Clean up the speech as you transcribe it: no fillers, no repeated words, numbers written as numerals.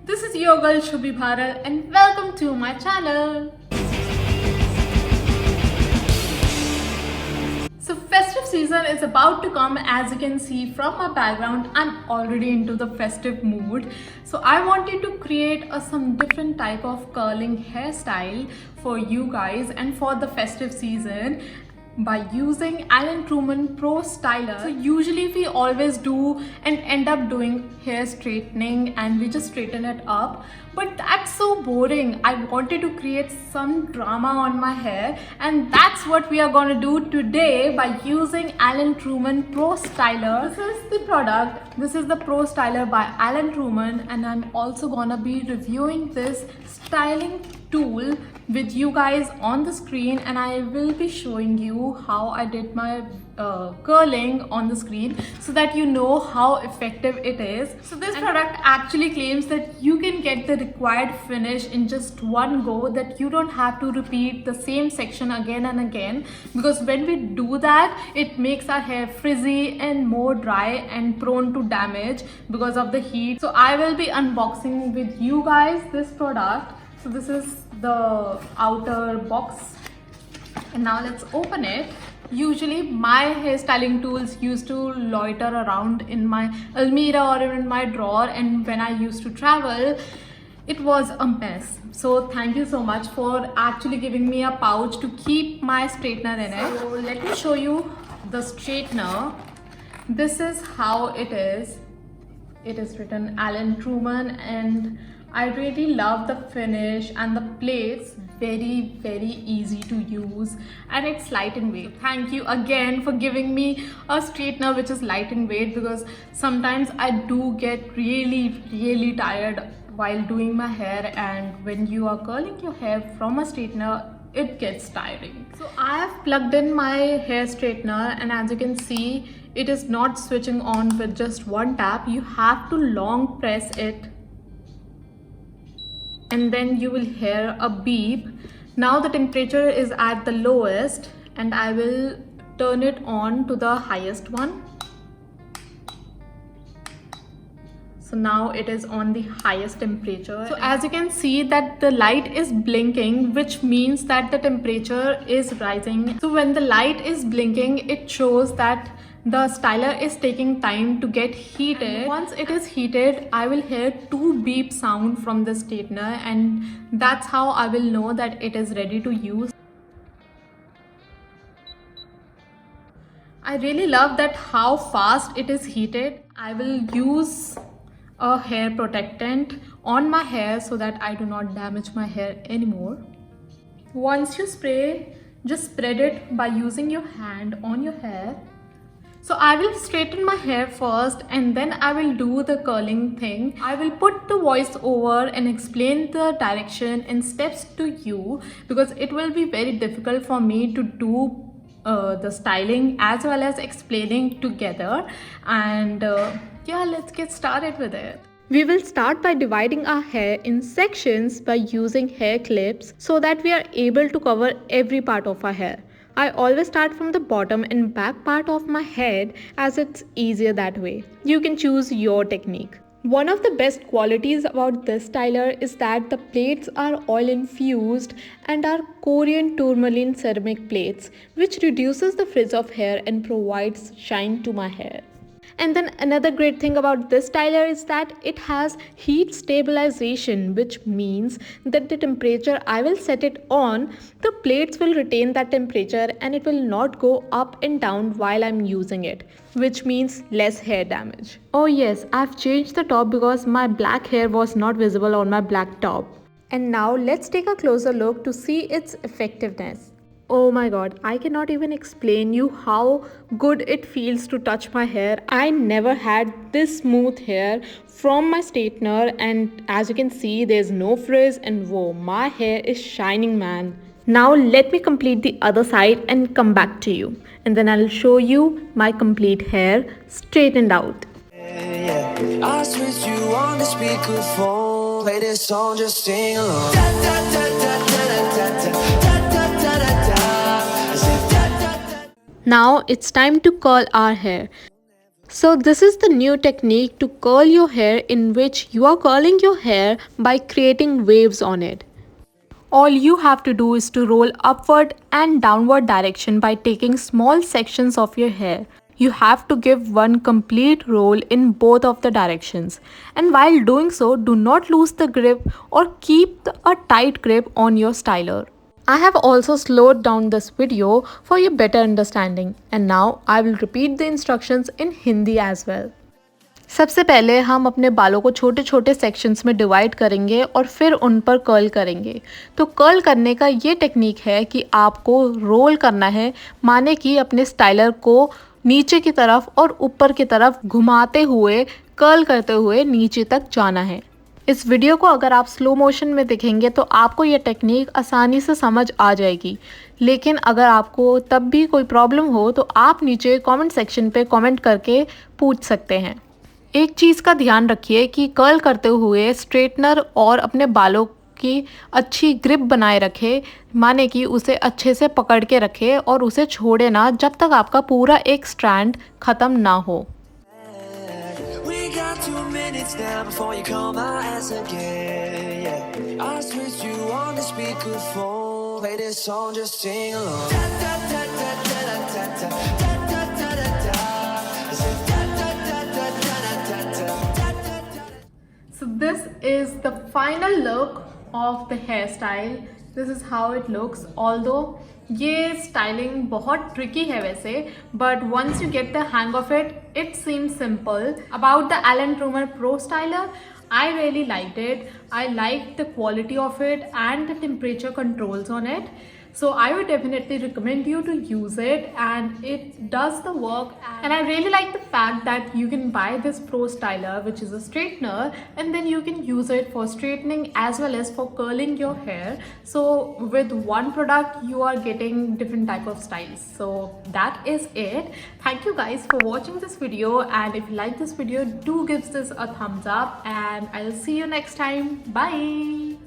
This is your girl Shubhi Bharal and welcome to my channel. So festive season is about to come. As you can see from my background, I'm already into the festive mood. So I wanted to create some different type of curling hairstyle for you guys and for the festive season by using Alan Truman Pro Styler. So usually we always do and end up doing hair straightening and we just straighten it up, but that's so boring. I wanted to create some drama on my hair, and that's what we are gonna do today by using Alan Truman Pro Styler. This is the product. This is the Pro Styler by Alan Truman, and I'm also gonna be reviewing this styling tool with you guys on the screen, and I will be showing you how I did my curling on the screen so that you know how effective it is. So this product actually claims that you can get the required finish in just one go, that you don't have to repeat the same section again and again, because when we do that it makes our hair frizzy and more dry and prone to damage because of the heat. So I will be unboxing with you guys this product. So this is the outer box, and now let's open it. Usually my hairstyling tools used to loiter around in my almirah or in my drawer, and when I used to travel it was a mess. So thank you so much for actually giving me a pouch to keep my straightener in it. So let me show you the straightener. This is how it is. It is written Alan Truman, and I really love the finish and the plates. Very easy to use, and it's light in weight. Thank you again for giving me a straightener which is light in weight, because sometimes I do get really tired while doing my hair, and when you are curling your hair from a straightener it gets tiring. So I have plugged in my hair straightener, and as you can see it is not switching on with just one tap. You have to long press it, and then you will hear a beep. Now the temperature is at the lowest, and I will turn it on to the highest one. So now it is on the highest temperature. So as you can see that the light is blinking, which means that the temperature is rising. So when the light is blinking, it shows that the styler is taking time to get heated. And once it is heated, I will hear two beep sound from the straightener, and that's how I will know that it is ready to use. I really love that how fast it is heated. I will use a hair protectant on my hair so that I do not damage my hair anymore. Once you spray, just spread it by using your hand on your hair. So I will straighten my hair first, and then I will do the curling thing. I will put the voice over and explain the direction and steps to you, because it will be very difficult for me to do the styling as well as explaining together. And yeah, let's get started with it. We will start by dividing our hair in sections by using hair clips so that we are able to cover every part of our hair. I always start from the bottom and back part of my head, as it's easier that way. You can choose your technique. One of the best qualities about this styler is that the plates are oil infused and are Korean tourmaline ceramic plates, which reduces the frizz of hair and provides shine to my hair. And then another great thing about this styler is that it has heat stabilization, which means that the temperature I will set it on, the plates will retain that temperature and it will not go up and down while I'm using it, which means less hair damage. Oh yes, I've changed the top because my black hair was not visible on my black top. And now let's take a closer look to see its effectiveness. Oh my god, I cannot even explain you how good it feels to touch my hair. I never had this smooth hair from my straightener, and as you can see there's no frizz, and whoa, my hair is shining, man. Now let me complete the other side and come back to you, and then I'll show you my complete hair straightened out. I switch you on the speakerphone. Play this song, just sing along. Now it's time to curl our hair. So this is the new technique to curl your hair, in which you are curling your hair by creating waves on it. All you have to do is to roll upward and downward direction by taking small sections of your hair. You have to give one complete roll in both of the directions. And while doing so, do not lose the grip or keep a tight grip on your styler. I have also slowed down this video for your better understanding, and now I will repeat the instructions in Hindi as well. सबसे पहले हम अपने बालों को छोटे छोटे sections में divide करेंगे और फिर उन पर कर्ल करेंगे। तो कर्ल करने का ये टेक्निक है कि आपको रोल करना है, माने कि अपने स्टाइलर को नीचे की तरफ और ऊपर की तरफ घुमाते हुए कर्ल करते हुए नीचे तक जाना है। इस वीडियो को अगर आप स्लो मोशन में देखेंगे तो आपको ये टेक्निक आसानी से समझ आ जाएगी, लेकिन अगर आपको तब भी कोई प्रॉब्लम हो तो आप नीचे कमेंट सेक्शन पे कमेंट करके पूछ सकते हैं। एक चीज़ का ध्यान रखिए कि कर्ल करते हुए स्ट्रेटनर और अपने बालों की अच्छी ग्रिप बनाए रखे, माने कि उसे अच्छे से पकड़ के रखे और उसे छोड़े ना जब तक आपका पूरा एक स्ट्रैंड ख़त्म ना हो। We got 2 minutes now before you call my ass again. Yeah, I switched you on the speakerphone. Play this song, just sing along. Da da da da da da da da da da da da. I said da da da da da da da da da. So this is the final look of the hairstyle. This is how it looks. Although ये styling बहुत tricky है वैसे, but once you get the hang of it, it seems simple. About the Alan Truman pro styler, I really liked it. I liked the quality of it and the temperature controls on it. So I would definitely recommend you to use it, and it does the work. And I really like the fact that you can buy this Pro Styler, which is a straightener, and then you can use it for straightening as well as for curling your hair. So with one product, you are getting different type of styles. So that is it. Thank you guys for watching this video, and if you like this video, do give this a thumbs up, and I'll see you next time. Bye.